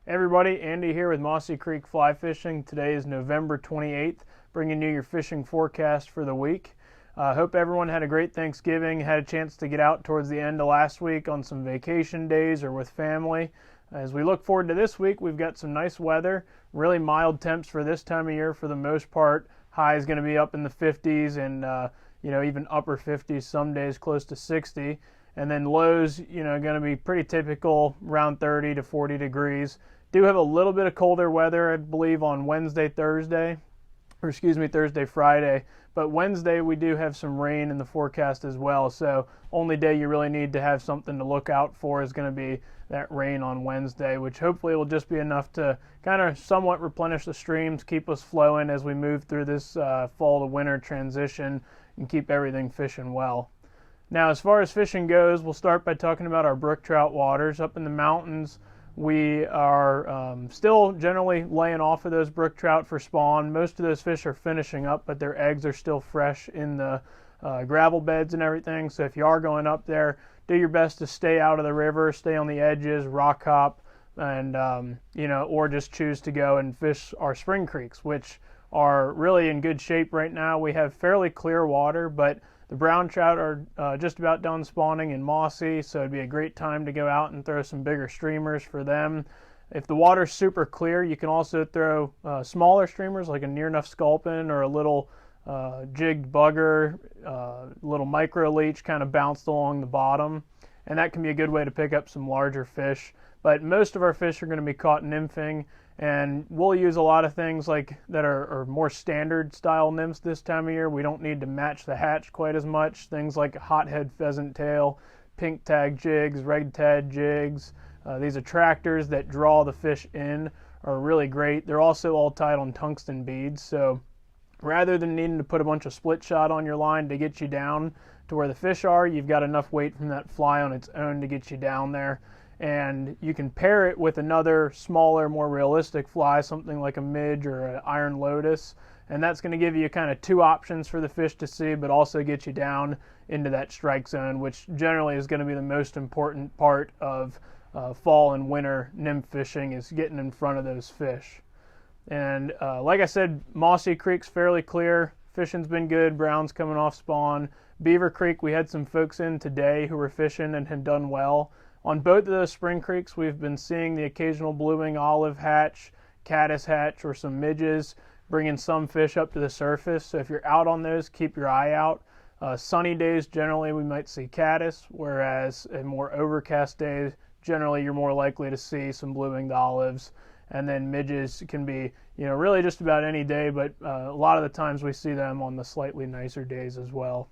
Hey everybody, Andy here with Mossy Creek Fly Fishing. Today is November 28th, bringing you your fishing forecast for the week. Hope everyone had a great Thanksgiving, had a chance to get out towards the end of last week on some vacation days or with family. As we look forward to this week, we've got some nice weather, really mild temps for this time of year for the most part. High is going to be up in the 50s and even upper 50s, some days close to 60. And then lows, going to be pretty typical, around 30 to 40 degrees. Do have a little bit of colder weather, I believe, on Thursday, Friday. But Wednesday, we do have some rain in the forecast as well. So only day you really need to have something to look out for is going to be that rain on Wednesday, which hopefully will just be enough to kind of somewhat replenish the streams, keep us flowing as we move through this fall to winter transition and keep everything fishing well. Now, as far as fishing goes, we'll start by talking about our brook trout waters. Up in the mountains, we are still generally laying off of those brook trout for spawn. Most of those fish are finishing up, but their eggs are still fresh in the gravel beds and everything. So if you are going up there, do your best to stay out of the river, stay on the edges, rock hop, and or just choose to go and fish our spring creeks, which are really in good shape right now. We have fairly clear water, but the brown trout are just about done spawning in Mossy, so it'd be a great time to go out and throw some bigger streamers for them. If the water's super clear, you can also throw smaller streamers like a near enough sculpin or a little jigged bugger, little micro leech kind of bounced along the bottom, and that can be a good way to pick up some larger fish. But most of our fish are going to be caught nymphing, and we'll use a lot of things like that are more standard style nymphs this time of year. We don't need to match the hatch quite as much. Things like hothead pheasant tail, pink tag jigs, red tag jigs. These attractors that draw the fish in are really great. They're also all tied on tungsten beads, so rather than needing to put a bunch of split shot on your line to get you down to where the fish are, you've got enough weight from that fly on its own to get you down there. And you can pair it with another smaller, more realistic fly, something like a midge or an iron lotus, and that's going to give you kind of two options for the fish to see, but also get you down into that strike zone, which generally is going to be the most important part of fall and winter nymph fishing, is getting in front of those fish. And like I said, Mossy Creek's fairly clear. Fishing's been good. Brown's coming off spawn. Beaver Creek, we had some folks in today who were fishing and had done well. On both of those spring creeks, we've been seeing the occasional blue-wing olive hatch, caddis hatch, or some midges, bringing some fish up to the surface. So if you're out on those, keep your eye out. Sunny days, generally, we might see caddis, whereas in more overcast days, generally, you're more likely to see some blue-winged olives. And then midges can be, really just about any day, but a lot of the times we see them on the slightly nicer days as well.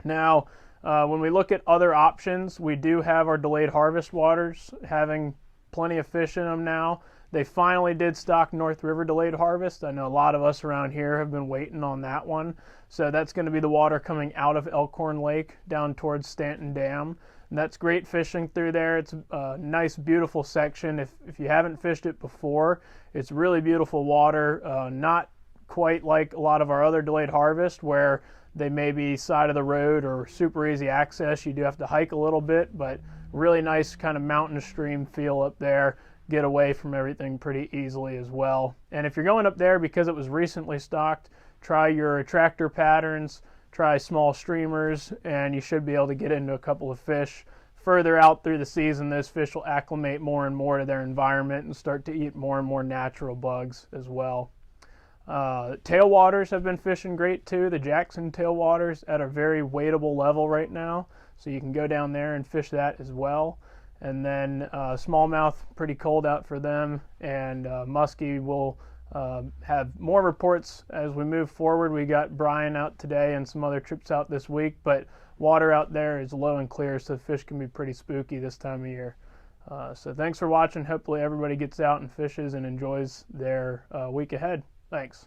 Now, when we look at other options, we do have our delayed harvest waters having plenty of fish in them now. They finally did stock North River delayed harvest. I know a lot of us around here have been waiting on that one. So that's going to be the water coming out of Elkhorn Lake down towards Stanton Dam. And that's great fishing through there. It's a nice, beautiful section. If you haven't fished it before, it's really beautiful water. Not quite like a lot of our other delayed harvest where they may be side of the road or super easy access. You do have to hike a little bit, but really nice kind of mountain stream feel up there. Get away from everything pretty easily as well. And if you're going up there because it was recently stocked, try your attractor patterns, try small streamers, and you should be able to get into a couple of fish. Further out through the season, those fish will acclimate more and more to their environment and start to eat more and more natural bugs as well. Tailwaters have been fishing great too. The Jackson Tailwater's at a very wadeable level right now, so you can go down there and fish that as well. And then smallmouth, pretty cold out for them, and muskie will have more reports as we move forward. We got Brian out today and some other trips out this week, but water out there is low and clear, so fish can be pretty spooky this time of year. So thanks for watching. Hopefully everybody gets out and fishes and enjoys their week ahead. Thanks.